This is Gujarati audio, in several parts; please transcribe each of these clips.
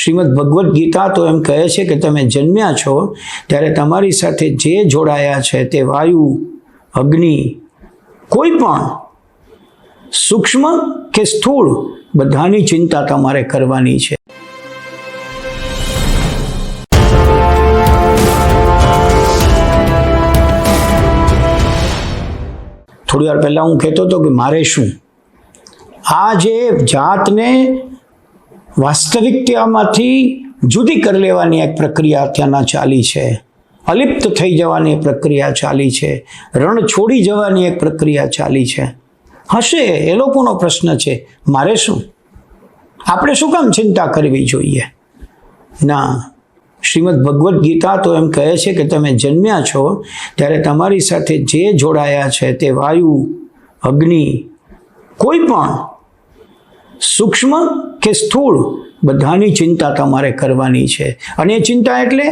શ્રીમદ ભગવદ્ ગીતા તો એમ કહે છે કે તમે જન્મ્યા છો ત્યારે તમારી સાથે જે જોડાયા છે તે વાયુ, અગ્નિ, કોઈ પણ સૂક્ષ્મ કે સ્થૂળ બધાની ચિંતા તમારે કરવાની છે. થોડી વાર પહેલા હું કહેતો હતો કે મારે શું, આ જે જાતને વાસ્તવિકતામાંથી જુદી કરી લેવાની એક પ્રક્રિયા ત્યાંના ચાલી છે, અલિપ્ત થઈ જવાની પ્રક્રિયા ચાલી છે, રણ છોડી જવાની એક પ્રક્રિયા ચાલી છે. હશે, એ લોકોનો પ્રશ્ન છે. મારે શું? આપણે શું કામ ચિંતા કરવી જોઈએ? ના, શ્રીમદ ભગવદ્ ગીતા તો એમ કહે છે કે તમે જન્મ્યા છો ત્યારે તમારી સાથે જે જોડાયા છે તે વાયુ, અગ્નિ, કોઈ પણ સૂક્ષ્મ કે સ્થૂળ બધાની ચિંતા તમારે કરવાની છે. અને એ ચિંતા એટલે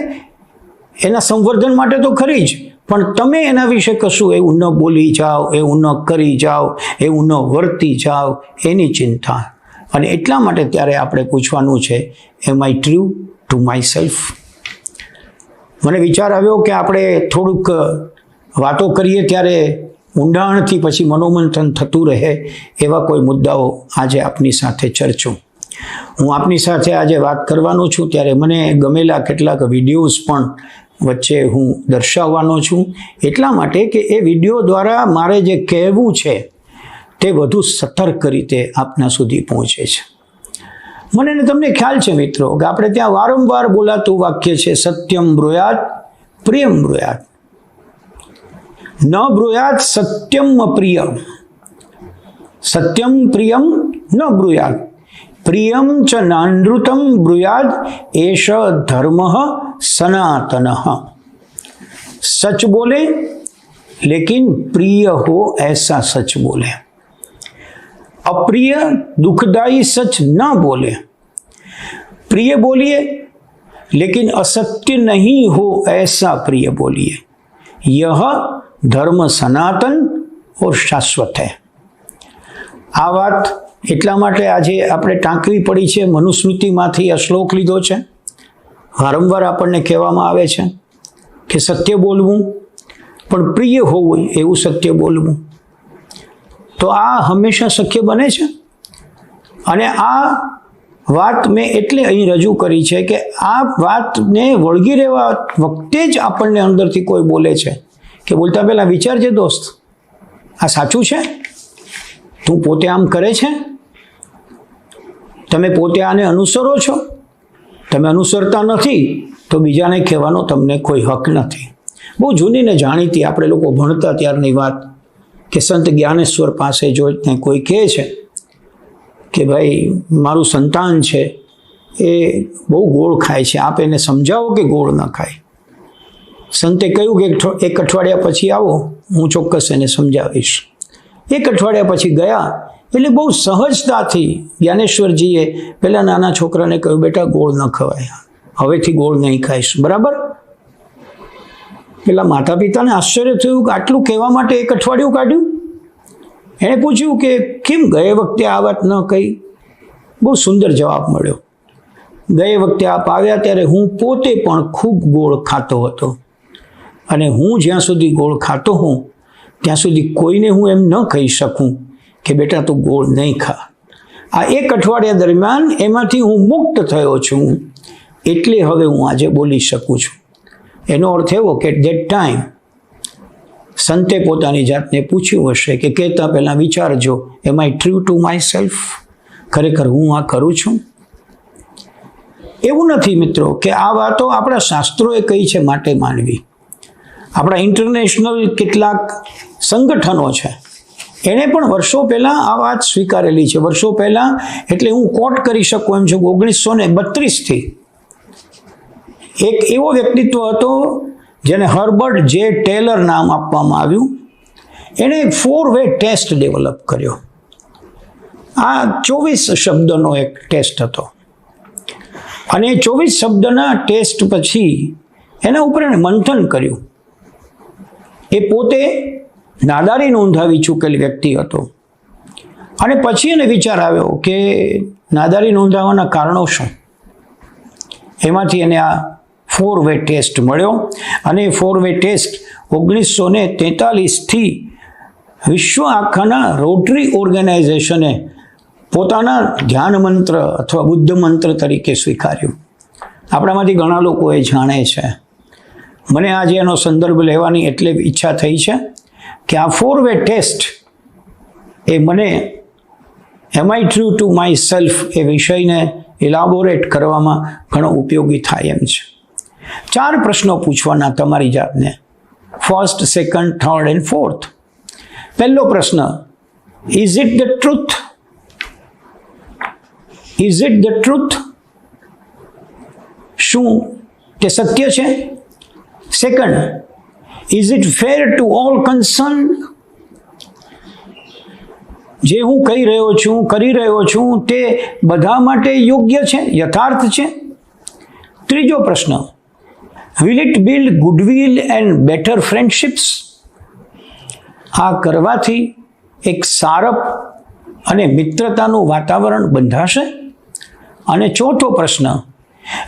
એના સંવર્ધન માટે તો ખરી જ, પણ તમે એના વિશે કશું એવું ન બોલી જાઓ, એવું ન કરી જાઓ, એવું ન વર્તી જાઓ, એની ચિંતા. અને એટલા માટે ત્યારે આપણે પૂછવાનું છે, એમ આઈ ટ્રુ ટુ માય સેલ્ફ? મને વિચાર આવ્યો કે આપણે થોડુંક વાતો કરીએ ત્યારે ઊંડાણથી પછી મનોમંથન થતું રહે એવા કોઈ મુદ્દાઓ આજે આપની સાથે ચર્ચું. હું આપની સાથે આજે વાત કરવાનો છું ત્યારે મને ગમેલા કેટલાક વિડીયોઝ પણ વચ્ચે હું દર્શાવવાનો છું, એટલા માટે કે એ વિડીયો દ્વારા મારે જે કહેવું છે તે વધુ સતર્ક રીતે આપના સુધી પહોંચે છે. મને ને તમને ખ્યાલ છે મિત્રો કે આપણે ત્યાં વારંવાર બોલાતું વાક્ય છે, સત્યમ બ્રુયાત પ્રિયમ બ્રુયાત. ન બ્રુયાત સત્યમ પ્રિયમ, સત્યમ પ્રિયમ ન બ્રુયાત, પ્રિયમ ચ નાનૃતમ બ્રુયાદ એષ ધર્મ સનાતન. सच बोले लेकिन प्रिय हो ऐसा सच बोले, अप्रिय दुखदायी सच न बोले, प्रिय बोलिए लेकिन असत्य नहीं हो ऐसा प्रिय बोलिए. यह धर्म सनातन और शाश्वत है. આ વાત એટલા માટે આજે આપણે ટાંકવી પડી છે, મનુસ્મૃતિમાંથી આ શ્લોક લીધો છે. વારંવાર આપણને કહેવામાં આવે છે કે સત્ય બોલવું, પણ પ્રિય હોવું એવું સત્ય બોલવું. તો આ હંમેશા શક્ય બને છે. અને આ વાત મેં એટલે અહીં રજૂ કરી છે કે આ વાતને વળગી રહેવા વખતે જ આપણને અંદરથી કોઈ બોલે છે કે બોલતા પહેલાં વિચારજે દોસ્ત, આ સાચું છે? તું પોતે આમ કરે છે? તમે પોતે આને અનુસરો છો? તમે અનુસરતા નથી તો બીજાને કહેવાનો તમને કોઈ હક નથી. બહુ જૂની ને જાણીતી આપણે લોકો ભણતા ત્યારની વાત કે સંત જ્ઞાનેશ્વર પાસે જો કોઈ કહે છે કે ભાઈ મારું સંતાન છે એ બહુ ગોળ ખાય છે, આપ એને સમજાવો કે ગોળ ન ખાય. સંતે કહ્યું કે એક અઠવાડિયા પછી આવો, હું ચોક્કસ એને સમજાવીશ. એક અઠવાડિયા પછી ગયા એટલે બહુ સહજતાથી જ્ઞાનેશ્વરજીએ પેલા નાના છોકરાને કહ્યું, બેટા ગોળ ન ખવાય, હવેથી ગોળ નહીં ખાઈશ, બરાબર? પેલા માતા પિતાને આશ્ચર્ય થયું કે આટલું કહેવા માટે એક અઠવાડિયું કાઢ્યું. એણે પૂછ્યું કે કેમ ગયે વખતે આ વાત ન કહી? બહુ સુંદર જવાબ મળ્યો. ગયે વખતે આપ આવ્યા ત્યારે હું પોતે પણ ખૂબ ગોળ ખાતો હતો, અને હું જ્યાં સુધી ગોળ ખાતો હોઉં ત્યાં સુધી કોઈને હું એમ ન કહી શકું કે બેટા તું ગોળ નહીં ખા. આ એક અઠવાડિયા દરમિયાન એમાંથી હું મુક્ત થયો છું, એટલે હવે હું આજે બોલી શકું છું. એનો અર્થ એવો કે ધેટ ટાઈમ સંતે પોતાની જાતને પૂછ્યું હશે કે કહેતા પહેલાં વિચારજો, એમ આઈ ટ્રુ ટુ માય સેલ્ફ? ખરેખર હું આ કરું છું? એવું નથી મિત્રો કે આ વાતો આપણા શાસ્ત્રોએ કહી છે માટે માનવી. આપણા ઇન્ટરનેશનલ કેટલાક સંગઠનો છે એણે પણ વર્ષો પહેલાં આ વાત સ્વીકારેલી છે. વર્ષો પહેલાં એટલે હું કોટ કરી શકું એમ છું, 1932થી એક એવો વ્યક્તિત્વ હતો જેને હર્બર્ટ જે ટેલર નામ આપવામાં આવ્યું. એણે 4-વે ટેસ્ટ ડેવલપ કર્યો. આ 24 શબ્દનો એક ટેસ્ટ હતો, અને 24 શબ્દના ટેસ્ટ પછી એના ઉપર એણે મંથન કર્યું. એ પોતે નાદારી નોંધાવી ચૂકેલ વ્યક્તિ હતો, અને પછી એને વિચાર આવ્યો કે નાદારી નોંધાવવાના કારણો શું? એમાંથી એને આ 4-વે ટેસ્ટ મળ્યો અને 4-વે ટેસ્ટ 1943થી વિશ્વ આખાના રોટરી ઓર્ગેનાઇઝેશને પોતાના ધ્યાન મંત્ર અથવા બુદ્ધ મંત્ર તરીકે સ્વીકાર્યું. આપણામાંથી ઘણા લોકો એ જાણે છે. મને આજે એનો સંદર્ભ લેવાની એટલે ઈચ્છા થઈ છે કે આ 4-વે ટેસ્ટ એ મને એમ આઈ ટ્રુ ટુ માય સેલ્ફ એ વિષયને ઇલાબોરેટ કરવામાં ઘણો ઉપયોગી થાય એમ છે. 4 પ્રશ્નો પૂછવાના તમારી જાતને, first, second, third and fourth. પહેલો પ્રશ્ન, is it the truth? Is it the truth? શું તે સત્ય છે? Second, is it fair to all concern? જે હું કહી રહ્યો છું, કરી રહ્યો છું તે બધા માટે યોગ્ય છે, યથાર્થ છે? ત્રીજો પ્રશ્ન, will it build goodwill and better friendships? આ કરવાથી એક સારપ અને મિત્રતાનું વાતાવરણ બંધાશે? અને ચોથો પ્રશ્ન,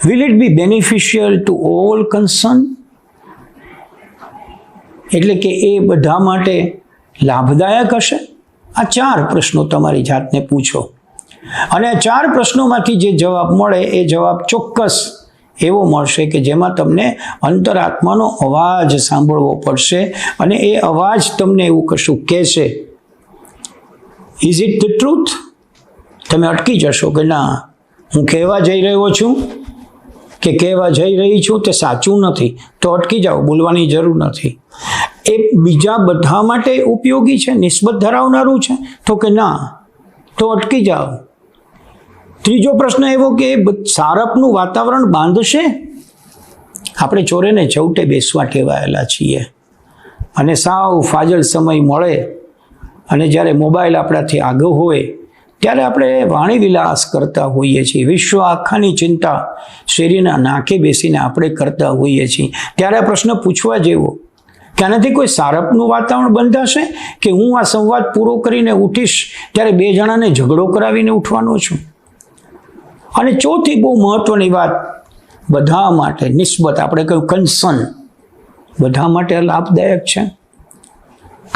will it be beneficial to all concern? એટલે કે એ બધા માટે લાભદાયક હશે? આ 4 પ્રશ્નો તમારી જાતને પૂછો અને આ 4 પ્રશ્નોમાંથી જે જવાબ મળે એ જવાબ ચોક્કસ એવો મળશે કે જેમાં તમને અંતરાત્માનો અવાજ સાંભળવો પડશે અને એ અવાજ તમને એવું કશું કહેશે, ઇઝ ઇટ ધ ટ્રુથ? તમે અટકી જશો કે ના, હું કહેવા જઈ રહ્યો છું કે કહેવા જઈ રહી છું તે સાચું નથી, તો અટકી જાઓ, બોલવાની જરૂર નથી. એ બીજા બધા માટે ઉપયોગી છે, નિસ્બત ધરાવનારું છે, તો કે ના, તો અટકી જાઓ. ત્રીજો પ્રશ્ન એવો કે સારપનું વાતાવરણ બાંધશે? આપણે ચોરેને ચૌટે બેસવા ટેવાયેલા છીએ અને સાવ ફાજલ સમય મળે અને જ્યારે મોબાઈલ આપણાથી આગળ હોય ત્યારે આપણે વાણી વિલાસ કરતા હોઈએ છીએ. વિશ્વ આખાની ચિંતા શેરીના નાકે બેસીને આપણે કરતા હોઈએ છીએ. ત્યારે આ પ્રશ્ન પૂછવા જેવો કે આનાથી કોઈ સારપનું વાતાવરણ બંધાશે કે હું આ સંવાદ પૂરો કરીને ઉઠીશ ત્યારે 2 જણાને ઝઘડો કરાવીને ઉઠવાનો છું? અને ચોથી બહુ મહત્વની વાત, બધા માટે નિસ્બત, આપણે કહ્યું કન્સર્ન, બધા માટે લાભદાયક છે.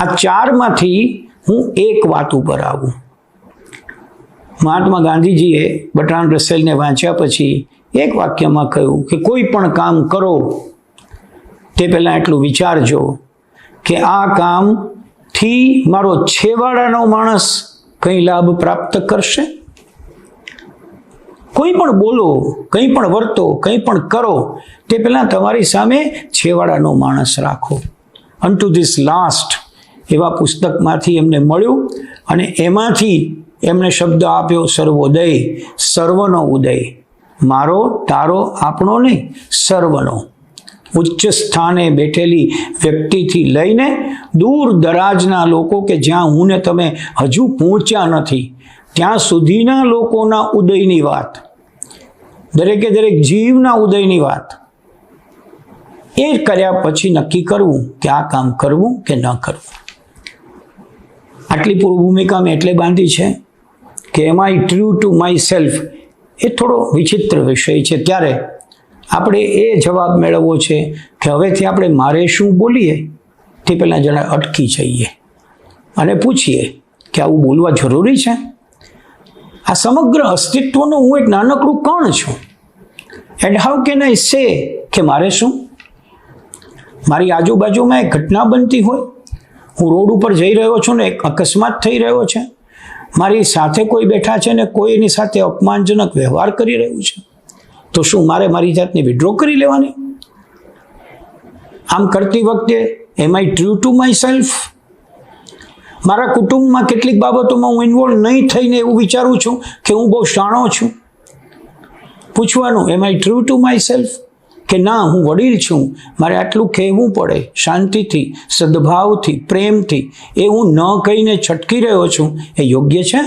આ 4માંથી હું એક વાત ઉપર આવું. મહાત્મા ગાંધીજીએ બર્ટ્રાન્ડ રસેલને વાંચ્યા પછી એક વાક્યમાં કહ્યું કે કોઈ પણ કામ કરો તે પહેલાં એટલું વિચારજો કે આ કામથી મારો છેવાડાનો માણસ કંઈ લાભ પ્રાપ્ત કરશે? કોઈ પણ બોલો, કંઈ પણ વર્તો, કંઈ પણ કરો તે પહેલાં તમારી સામે છેવાડાનો માણસ રાખો. અનટુ ધીસ લાસ્ટ એવા પુસ્તકમાંથી એમને મળ્યું અને એમાંથી એમણે શબ્દ આપ્યો સર્વોદય, સર્વનો ઉદય, મારો, તારો, આપણો નહીં, સર્વનો. ઉચ્ચ સ્થાને બેઠેલી વ્યક્તિથી લઈને દૂર દરાજના લોકો કે જ્યાં હું ને તમે હજુ પહોંચ્યા નથી ત્યાં સુધીના લોકોના ઉદયની વાત, દરેકે દરેક જીવના ઉદયની વાત, એ કર્યા પછી નક્કી કરવું કે આ કામ કરવું કે ન કરવું. આટલી પૂર્વ ભૂમિકા મેં એટલે બાંધી છે કે એમ આઈ ટ્રુ ટુ માય સેલ્ફ એ થોડો વિચિત્ર વિષય છે. ત્યારે આપણે એ જવાબ મેળવવો છે કે હવેથી આપણે મારે શું બોલીએ તે પહેલાં જરા અટકી જઈએ અને પૂછીએ કે આવું બોલવા જરૂરી છે? આ સમગ્ર અસ્તિત્વનો હું એક નાનકડું કણ છું. એન્ડ હાઉ કેન આઈ સે કે મારે શું? મારી આજુબાજુમાં એક ઘટના બનતી હોય, હું રોડ ઉપર જઈ રહ્યો છું ને એક અકસ્માત થઈ રહ્યો છે, મારી સાથે કોઈ બેઠા છે ને કોઈ એની સાથે અપમાનજનક વ્યવહાર કરી રહ્યું છે, તો શું મારે મારી જાતને વિડ્રો કરી લેવાની? આમ કરતી વખતે એમ આઈ ટ્રુ ટુ માય સેલ્ફ? મારા કુટુંબમાં કેટલીક બાબતોમાં હું ઇન્વોલ્વ નહીં થઈને એવું વિચારું છું કે હું બહુ શાણો છું? પૂછવાનું, એમ આઈ ટ્રુ ટુ માય સેલ્ફ? કે ના, હું વડીલ છું, મારે આટલું કહેવું પડે શાંતિથી, સદભાવથી, પ્રેમથી, એ હું ન કહીને છટકી રહ્યો છું, એ યોગ્ય છે?